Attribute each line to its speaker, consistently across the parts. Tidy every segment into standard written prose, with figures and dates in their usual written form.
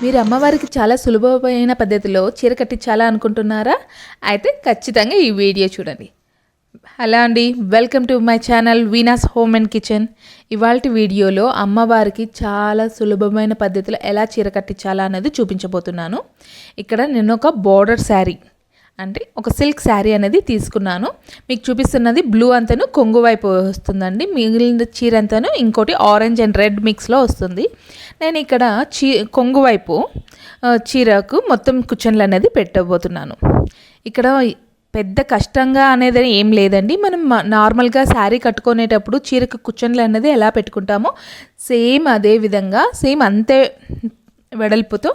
Speaker 1: మీరు అమ్మవారికి చాలా సులభమైన పద్ధతిలో చీర కట్టించాలా అనుకుంటున్నారా? అయితే ఖచ్చితంగా ఈ వీడియో చూడండి. హలో అండి, welcome to my channel Veena's home and kitchen. ఇవాల్టి వీడియోలో అమ్మవారికి చాలా సులభమైన పద్ధతిలో ఎలా చీర కట్టించాలా అనేది చూపించబోతున్నాను. ఇక్కడ నేను ఒక బోర్డర్ శారీ అంటే ఒక సిల్క్ శారీ అనేది తీసుకున్నాను. మీకు చూపిస్తున్నది బ్లూ అంతను కొంగు వైపు వస్తుందండి, మిగిలిన చీర అంతను ఇంకోటి ఆరెంజ్ అండ్ రెడ్ మిక్స్లో వస్తుంది. నేను ఇక్కడ కొంగు వైపు చీరకు మొత్తం కుషన్లు అనేది పెట్టబోతున్నాను. ఇక్కడ పెద్ద కష్టంగా అనేది ఏం లేదండి. మనం నార్మల్గా శారీ కట్టుకునేటప్పుడు చీరకు కుషన్లు అనేది ఎలా పెట్టుకుంటామో సేమ్ అదే విధంగా సేమ్ అంతే వెడల్పుతో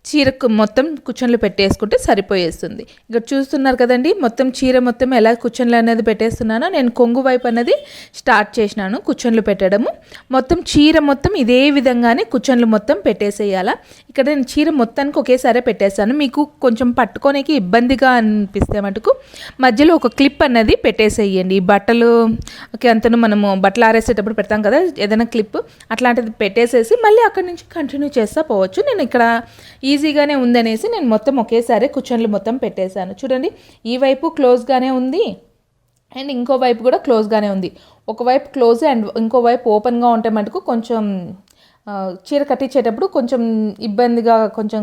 Speaker 1: చీరకు మొత్తం కుషన్లు పెట్టేసుకుంటే సరిపోయేస్తుంది. ఇక్కడ చూస్తున్నారు కదండి, మొత్తం చీర మొత్తం ఎలా కుషన్లు అనేది పెట్టేస్తున్నానో నేను కొంగు వైపు అనేది స్టార్ట్ చేసినాను కుషన్లు పెట్టడము. మొత్తం చీర మొత్తం ఇదే విధంగానే కుషన్లు మొత్తం పెట్టేసేయాలా. ఇక్కడ నేను చీర మొత్తానికి ఒకేసారి పెట్టేస్తాను. మీకు కొంచెం పట్టుకోనికి ఇబ్బందిగా అనిపిస్తే మటుకు మధ్యలో ఒక క్లిప్ అనేది పెట్టేసేయండి. బట్టలు అంతను మనము బట్టలు ఆరేసేటప్పుడు పెడతాం కదా, ఏదైనా క్లిప్ అట్లాంటిది పెట్టేసేసి మళ్ళీ అక్కడి నుంచి కంటిన్యూ చేస్తా పోవచ్చు. నేను ఇక్కడ ఈజీగానే ఉందనేసి నేను మొత్తం ఒకేసారి కుషన్లు మొత్తం పెట్టేశాను. చూడండి, ఈ వైపు క్లోజ్గానే ఉంది అండ్ ఇంకో వైపు కూడా క్లోజ్గానే ఉంది. ఒకవైపు క్లోజ్ అండ్ ఇంకో వైపు ఓపెన్గా ఉంటే మటుకు కొంచెం చీర కట్టించేటప్పుడు కొంచెం ఇబ్బందిగా కొంచెం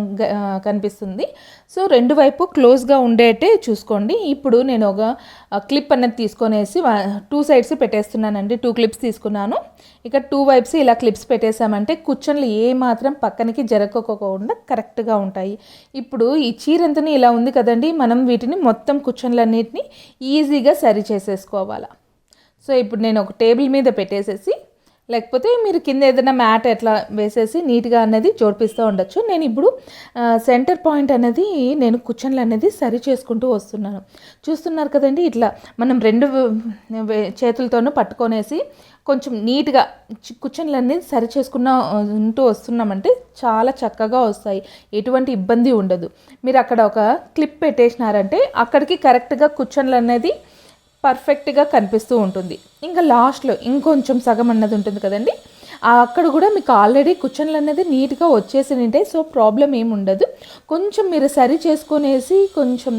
Speaker 1: కనిపిస్తుంది. సో రెండు వైపు క్లోజ్గా ఉండేటే చూసుకోండి. ఇప్పుడు నేను ఒక క్లిప్ అనేది తీసుకొనేసి 2 సైడ్స్ పెట్టేస్తున్నానండి. 2 క్లిప్స్ తీసుకున్నాను. ఇక 2 వైప్స్ ఇలా క్లిప్స్ పెట్టేసామంటే కుషన్లు ఏ మాత్రం పక్కనికి జరగకోకుండా కరెక్ట్గా ఉంటాయి. ఇప్పుడు ఈ చీరంతని ఇలా ఉంది కదండి, మనం వీటిని మొత్తం కుషన్లన్నిటిని ఈజీగా సరి చేసేసుకోవాలి. సో ఇప్పుడు నేను ఒక టేబుల్ మీద పెట్టేసేసి, లేకపోతే మీరు కింద ఏదైనా మ్యాట్ ఎట్లా వేసేసి నీట్గా అనేది జోడిపిస్తూ ఉండొచ్చు. నేను ఇప్పుడు సెంటర్ పాయింట్ అనేది నేను కుషన్లు అనేది సరి చేసుకుంటూ వస్తున్నాను. చూస్తున్నారు కదండి, ఇట్లా మనం 2 చేతులతోనూ పట్టుకొనేసి కొంచెం నీట్గా కుషన్లు అనేది సరి చేసుకుంటూ వస్తున్నామంటే చాలా చక్కగా వస్తాయి, ఎటువంటి ఇబ్బంది ఉండదు. మీరు అక్కడ ఒక క్లిప్ పెట్టేసినారంటే అక్కడికి కరెక్ట్గా కుషన్లు అనేది పర్ఫెక్ట్గా కనిపిస్తూ ఉంటుంది. ఇంకా లాస్ట్లో ఇంకొంచెం సగం అన్నది ఉంటుంది కదండి, అక్కడ కూడా మీకు ఆల్రెడీ కుషన్లు అనేది నీట్గా వచ్చేసి ఉంటాయి. సో ప్రాబ్లం ఏమి ఉండదు. కొంచెం మీరు సరి చేసుకునేసి కొంచెం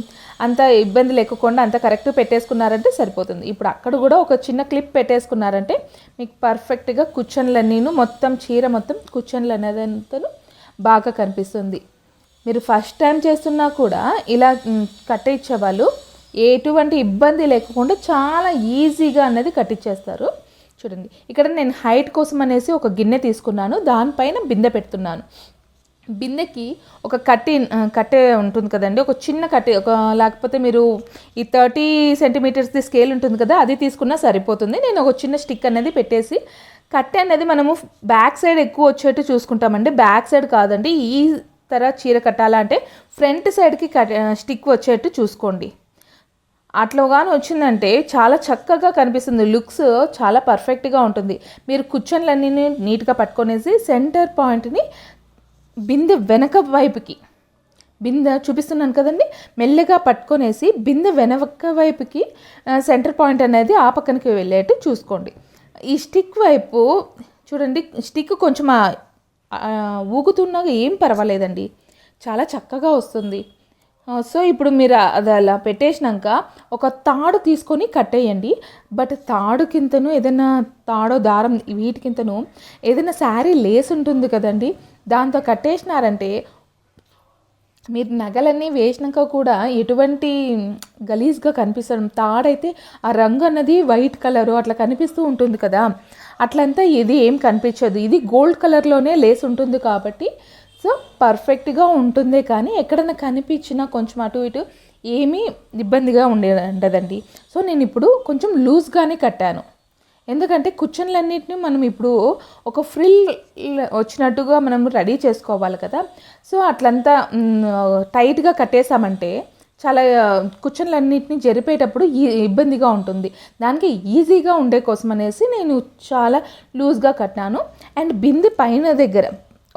Speaker 1: అంత ఇబ్బంది లేకుండా అంత కరెక్ట్ పెట్టేసుకున్నారంటే సరిపోతుంది. ఇప్పుడు అక్కడ కూడా ఒక చిన్న క్లిప్ పెట్టేసుకున్నారంటే మీకు పర్ఫెక్ట్గా కుషన్లన్నీ మొత్తం చీర మొత్తం కుషన్లు అనేది అంతను బాగా కనిపిస్తుంది. మీరు ఫస్ట్ టైం చేస్తున్నా కూడా ఇలా కట్టించే వాళ్ళు ఎటువంటి ఇబ్బంది లేకుండా చాలా ఈజీగా అనేది కట్టించేస్తారు. చూడండి, ఇక్కడ నేను హైట్ కోసం అనేసి ఒక గిన్నె తీసుకున్నాను, దానిపైన బిందె పెడుతున్నాను. బిందెకి ఒక కట్టె ఉంటుంది కదండి, ఒక చిన్న కట్టె, లేకపోతే మీరు ఈ 30 సెంటీమీటర్స్ది స్కేల్ ఉంటుంది కదా, అది తీసుకున్నా సరిపోతుంది. నేను ఒక చిన్న స్టిక్ అనేది పెట్టేసి, కట్టె అనేది మనము బ్యాక్ సైడ్ ఎక్కువ వచ్చేట్టు చూసుకుంటామండి. బ్యాక్ సైడ్ కాదండి, ఈ చీర కట్టాలంటే ఫ్రంట్ సైడ్కి స్టిక్ వచ్చేట్టు చూసుకోండి. అట్లాగానే వచ్చిందంటే చాలా చక్కగా కనిపిస్తుంది, లుక్స్ చాలా పర్ఫెక్ట్గా ఉంటుంది. మీరు కుషన్లన్నీ నీట్గా పట్టుకొనేసి సెంటర్ పాయింట్ని బిందె వెనక వైపుకి, బిందె చూపిస్తున్నాను కదండి, మెల్లగా పట్టుకొనేసి బిందె వెనక వైపుకి సెంటర్ పాయింట్ అనేది ఆ పక్కనకి వెళ్ళేట్టు చూసుకోండి. ఈ స్టిక్ వైపు చూడండి, స్టిక్ కొంచెం ఊగుతున్నా ఏం పర్వాలేదండి, చాలా చక్కగా వస్తుంది. సో ఇప్పుడు మీరు అది అలా పెట్టేసినాక ఒక తాడు తీసుకొని కట్టేయండి. బట్ తాడుకింతను ఏదైనా తాడో దారం వీటికింతను ఏదైనా శారీ లేస్ ఉంటుంది కదండి, దాంతో కట్టేసినారంటే మీరు నగలన్నీ వేసినాక కూడా ఎటువంటి గలీజ్గా కనిపిస్తాడు. తాడైతే ఆ రంగు అన్నది వైట్ కలరు అట్లా కనిపిస్తూ ఉంటుంది కదా, అట్లంతా ఇది ఏం కనిపించదు. ఇది గోల్డ్ కలర్లోనే లేస్ ఉంటుంది కాబట్టి సో పర్ఫెక్ట్గా ఉంటుందే, కానీ ఎక్కడైనా కనిపించినా కొంచెం అటు ఇటు ఏమీ ఇబ్బందిగా ఉండదండి. సో నేను ఇప్పుడు కొంచెం లూజ్గానే కట్టాను, ఎందుకంటే కుషన్లన్నింటినీ మనం ఇప్పుడు ఒక ఫ్రిల్ వచ్చినట్టుగా మనం రెడీ చేసుకోవాలి కదా. సో అట్లంతా టైట్గా కట్టేసామంటే చాలా కుషన్లన్నింటినీ జరిపేటప్పుడు ఇబ్బందిగా ఉంటుంది. దానికి ఈజీగా ఉండే కోసం అనేసి నేను చాలా లూజ్గా కట్టాను. అండ్ బిందె పైన దగ్గర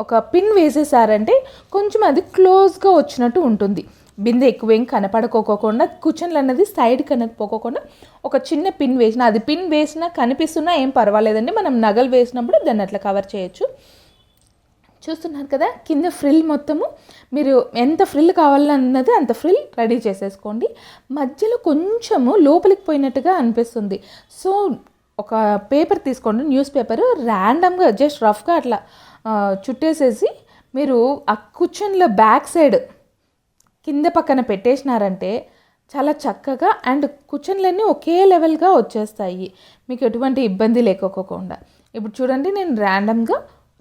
Speaker 1: ఒక పిన్ వేసేసారంటే కొంచెం అది క్లోజ్గా వచ్చినట్టు ఉంటుంది. బిందె ఎక్కువేం కనపడుకోకుండా కుషన్లు అన్నది సైడ్ కనకపోకుండా ఒక చిన్న పిన్ వేసిన, అది పిన్ వేసినా కనిపిస్తున్నా ఏం పర్వాలేదండి, మనం నగలు వేసినప్పుడు దాన్ని అట్లా కవర్ చేయొచ్చు. చూస్తున్నారు కదా, కింద ఫ్రిల్ మొత్తము మీరు ఎంత ఫ్రిల్ కావాలన్నది అంత ఫ్రిల్ రెడీ చేసేసుకోండి. మధ్యలో కొంచెము లోపలికి పోయినట్టుగా అనిపిస్తుంది. సో ఒక పేపర్ తీసుకోండి, న్యూస్ పేపర్, ర్యాండమ్గా జస్ట్ రఫ్గా అట్లా చుట్టేసేసి మీరు ఆ కుషన్ల బ్యాక్ సైడ్ కింద పక్కన పెట్టేసినారంటే చాలా చక్కగా అండ్ కుషన్లన్నీ ఒకే లెవెల్గా వచ్చేస్తాయి, మీకు ఎటువంటి ఇబ్బంది లేకోకుండా. ఇప్పుడు చూడండి, నేను ర్యాండమ్గా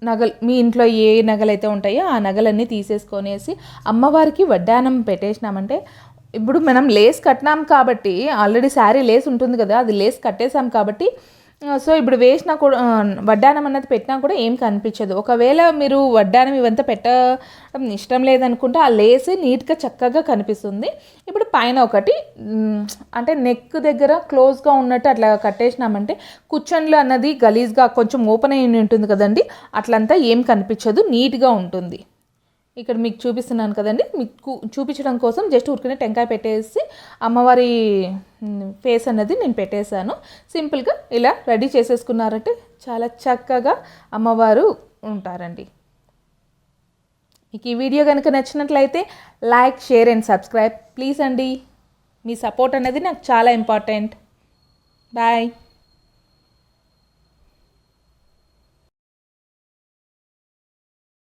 Speaker 1: నగలు, మీ ఇంట్లో ఏ నగలు అయితే ఉంటాయో ఆ నగలన్నీ తీసేసుకొనేసి అమ్మవారికి వడ్డానం పెట్టేసినామంటే, ఇప్పుడు మనం లేస్ కట్టినాం కాబట్టి ఆల్రెడీ శారీ లేస్ ఉంటుంది కదా, అది లేస్ కట్టేసాం కాబట్టి సో ఇప్పుడు వేసినా కూడా వడ్డానం అన్నది పెట్టినా కూడా ఏం కనిపించదు. ఒకవేళ మీరు వడ్డానం ఇవంతా పెట్టడం ఇష్టం లేదనుకుంటే ఆ లేస్ నీట్గా చక్కగా కనిపిస్తుంది. ఇప్పుడు పైన ఒకటి అంటే నెక్ దగ్గర క్లోజ్గా ఉన్నట్టు అట్లా కట్టేసినామంటే కుషన్లు అన్నది గలీజ్గా కొంచెం ఓపెన్ అయి ఉంటుంది కదండి, అట్లంతా ఏం కనిపించదు, నీట్గా ఉంటుంది. ఇక్కడ మీకు చూపిస్తున్నాను కదండి, మీకు చూపించడం కోసం జస్ట్ ఊరికనే టెంకాయ పెట్టేసి అమ్మవారి ఫేస్ అన్నది నేను పెట్టేశాను. సింపుల్గా ఇలా రెడీ చేసేసుకున్నారంటే చాలా చక్కగా అమ్మవారు ఉంటారండి. మీకు ఈ వీడియో కనుక నచ్చినట్లయితే like, share and subscribe please అండి. మీ సపోర్ట్ అనేది నాకు చాలా ఇంపార్టెంట్. బాయ్.